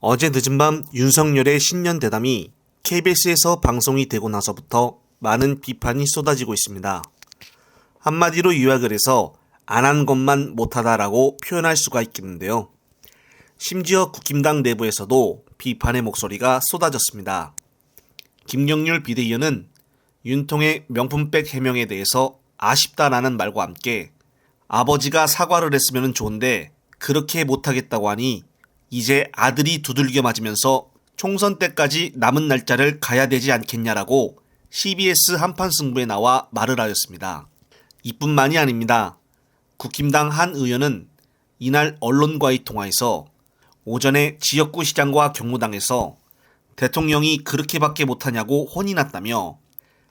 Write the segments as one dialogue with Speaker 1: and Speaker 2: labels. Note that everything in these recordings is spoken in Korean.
Speaker 1: 어제 늦은 밤 윤석열의 신년 대담이 KBS에서 방송이 되고 나서부터 많은 비판이 쏟아지고 있습니다. 한마디로 요약을 해서 안 한 것만 못하다라고 표현할 수가 있겠는데요. 심지어 국힘당 내부에서도 비판의 목소리가 쏟아졌습니다. 김경률 비대위원은 윤통의 명품백 해명에 대해서 아쉽다라는 말과 함께 아버지가 사과를 했으면 좋은데 그렇게 못하겠다고 하니 이제 아들이 두들겨 맞으면서 총선 때까지 남은 날짜를 가야 되지 않겠냐라고 CBS 한판 승부에 나와 말을 하였습니다. 이뿐만이 아닙니다. 국힘당 한 의원은 이날 언론과의 통화에서 오전에 지역구 시장과 경무당에서 대통령이 그렇게밖에 못하냐고 혼이 났다며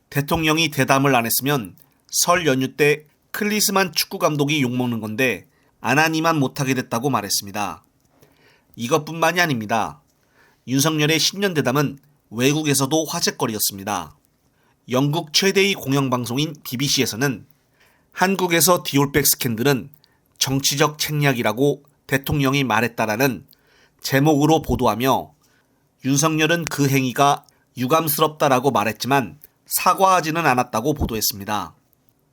Speaker 1: 대통령이 대담을 안 했으면 설 연휴 때 클리스만 축구 감독이 욕먹는 건데 안 하니만 못하게 됐다고 말했습니다. 이것뿐만이 아닙니다. 윤석열의 신년 대담은 외국에서도 화제거리였습니다. 영국 최대의 공영방송인 BBC에서는 한국에서 디올백 스캔들은 정치적 책략이라고 대통령이 말했다라는 제목으로 보도하며 윤석열은 그 행위가 유감스럽다라고 말했지만 사과하지는 않았다고 보도했습니다.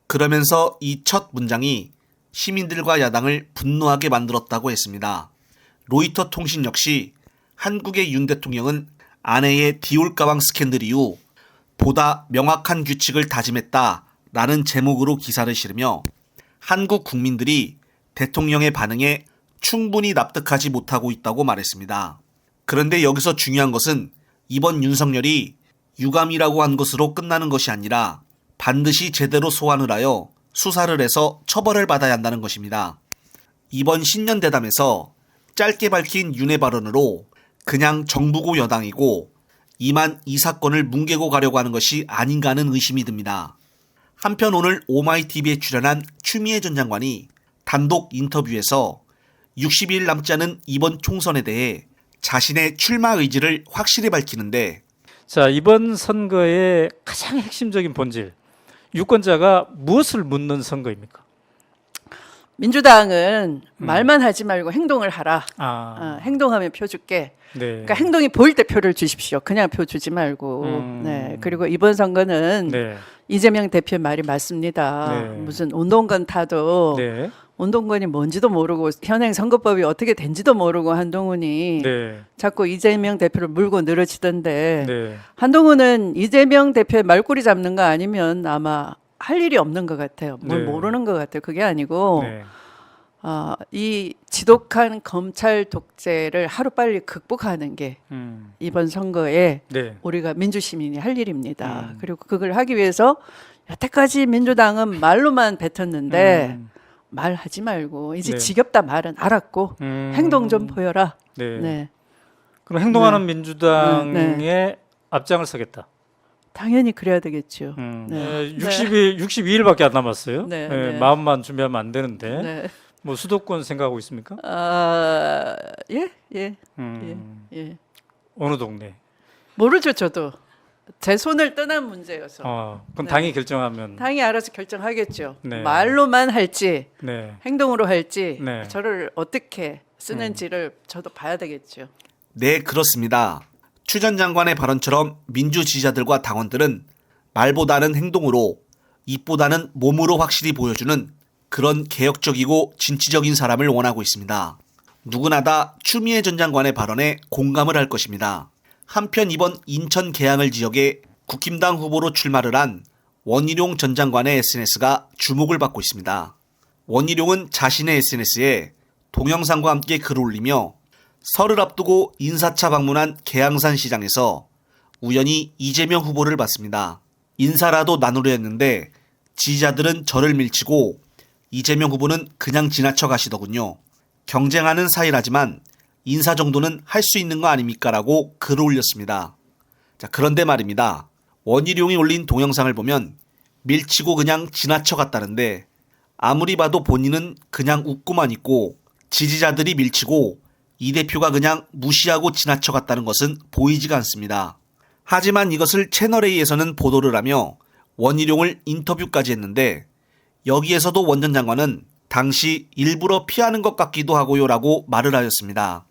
Speaker 1: 그러면서 이 첫 문장이 시민들과 야당을 분노하게 만들었다고 했습니다. 로이터 통신 역시 한국의 윤 대통령은 아내의 디올 가방 스캔들 이후 보다 명확한 규칙을 다짐했다라는 제목으로 기사를 실으며 한국 국민들이 대통령의 반응에 충분히 납득하지 못하고 있다고 말했습니다. 그런데 여기서 중요한 것은 이번 윤석열이 유감이라고 한 것으로 끝나는 것이 아니라 반드시 제대로 소환을 하여 수사를 해서 처벌을 받아야 한다는 것입니다. 이번 신년 대담에서 짧게 밝힌 윤의 발언으로 그냥 정부고 여당이고 이만 이 사건을 뭉개고 가려고 하는 것이 아닌가 하는 의심이 듭니다. 한편 오늘 오마이TV에 출연한 추미애 전 장관이 단독 인터뷰에서 60일 남지 않은 이번 총선에 대해 자신의 출마 의지를 확실히 밝히는데
Speaker 2: 자, 이번 선거의 가장 핵심적인 본질, 유권자가 무엇을 묻는 선거입니까?
Speaker 3: 민주당은 말만 하지 말고 행동을 하라. 행동하면 표 줄게.
Speaker 2: 네.
Speaker 3: 그러니까 행동이 보일 때 표를 주십시오. 그냥 표 주지 말고. 네. 그리고 이번 선거는
Speaker 2: 네.
Speaker 3: 이재명 대표의 말이 맞습니다.
Speaker 2: 네.
Speaker 3: 무슨 운동권 타도
Speaker 2: 네.
Speaker 3: 운동권이 뭔지도 모르고 현행 선거법이 어떻게 된지도 모르고 한동훈이
Speaker 2: 네.
Speaker 3: 자꾸 이재명 대표를 물고 늘어지던데
Speaker 2: 네.
Speaker 3: 한동훈은 이재명 대표의 말꼬리 잡는 거 아니면 아마 할 일이 없는 것 같아요. 뭘
Speaker 2: 네.
Speaker 3: 모르는 것 같아요. 그게 아니고
Speaker 2: 네.
Speaker 3: 이 지독한 검찰 독재를 하루빨리 극복하는 게 이번 선거에
Speaker 2: 네.
Speaker 3: 우리가 민주시민이 할 일입니다. 그리고 그걸 하기 위해서 여태까지 민주당은 말로만 뱉었는데 말하지 말고 이제
Speaker 2: 네.
Speaker 3: 지겹다 말은 알았고 행동 좀 보여라.
Speaker 2: 네.
Speaker 3: 네.
Speaker 2: 그럼 행동하는
Speaker 3: 네.
Speaker 2: 민주당의 앞장을 서겠다.
Speaker 3: 당연히 그래야 되겠죠.
Speaker 2: 네. 62일밖에 안 남았어요.
Speaker 3: 네.
Speaker 2: 네.
Speaker 3: 네.
Speaker 2: 마음만 준비하면 안 되는데.
Speaker 3: 네.
Speaker 2: 뭐 수도권 생각하고 있습니까?
Speaker 3: 예.
Speaker 2: 어느 동네?
Speaker 3: 모르죠, 저도. 제 손을 떠난 문제여서.
Speaker 2: 그럼
Speaker 3: 네.
Speaker 2: 당이 결정하면.
Speaker 3: 당이 알아서 결정하겠죠.
Speaker 2: 네.
Speaker 3: 말로만 할지
Speaker 2: 네.
Speaker 3: 행동으로 할지
Speaker 2: 네.
Speaker 3: 저를 어떻게 쓰는지를 저도 봐야 되겠죠.
Speaker 1: 네, 그렇습니다. 추 전 장관의 발언처럼 민주 지지자들과 당원들은 말보다는 행동으로 입보다는 몸으로 확실히 보여주는 그런 개혁적이고 진취적인 사람을 원하고 있습니다. 누구나 다 추미애 전 장관의 발언에 공감을 할 것입니다. 한편 이번 인천 계양을 지역에 국힘당 후보로 출마를 한 원희룡 전 장관의 SNS가 주목을 받고 있습니다. 원희룡은 자신의 SNS에 동영상과 함께 글을 올리며 설을 앞두고 인사차 방문한 계양산 시장에서 우연히 이재명 후보를 봤습니다. 인사라도 나누려 했는데 지지자들은 저를 밀치고 이재명 후보는 그냥 지나쳐 가시더군요. 경쟁하는 사이라지만 인사 정도는 할 수 있는 거 아닙니까? 라고 글을 올렸습니다. 자, 그런데 말입니다. 원희룡이 올린 동영상을 보면 밀치고 그냥 지나쳐 갔다는데 아무리 봐도 본인은 그냥 웃고만 있고 지지자들이 밀치고 이 대표가 그냥 무시하고 지나쳐 갔다는 것은 보이지가 않습니다. 하지만 이것을 채널A에서는 보도를 하며 원희룡을 인터뷰까지 했는데 여기에서도 원 전 장관은 당시 일부러 피하는 것 같기도 하고요 라고 말을 하였습니다.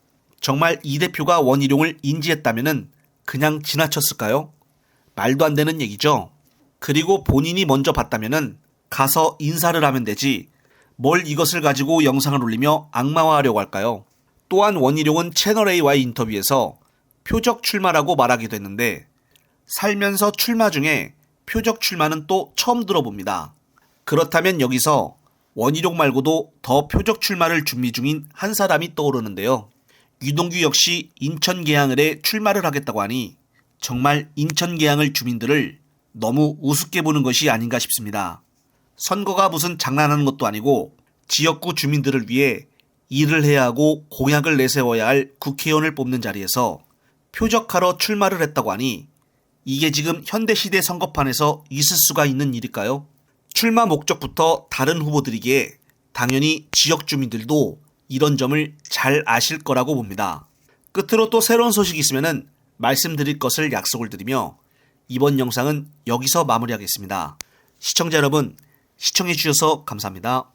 Speaker 1: 정말 이 대표가 원희룡을 인지했다면은 그냥 지나쳤을까요? 말도 안 되는 얘기죠. 그리고 본인이 먼저 봤다면은 가서 인사를 하면 되지 뭘 이것을 가지고 영상을 올리며 악마화하려고 할까요? 또한 원희룡은 채널A와의 인터뷰에서 표적 출마라고 말하기도 했는데 살면서 출마 중에 표적 출마는 또 처음 들어봅니다. 그렇다면 여기서 원희룡 말고도 더 표적 출마를 준비 중인 한 사람이 떠오르는데요. 유동규 역시 인천계양을에 출마를 하겠다고 하니 정말 인천계양을 주민들을 너무 우습게 보는 것이 아닌가 싶습니다. 선거가 무슨 장난하는 것도 아니고 지역구 주민들을 위해 일을 해야 하고 공약을 내세워야 할 국회의원을 뽑는 자리에서 표적하러 출마를 했다고 하니 이게 지금 현대시대 선거판에서 있을 수가 있는 일일까요? 출마 목적부터 다른 후보들이기에 당연히 지역 주민들도 이런 점을 잘 아실 거라고 봅니다. 끝으로 또 새로운 소식이 있으면 말씀드릴 것을 약속을 드리며 이번 영상은 여기서 마무리하겠습니다. 시청자 여러분, 시청해 주셔서 감사합니다.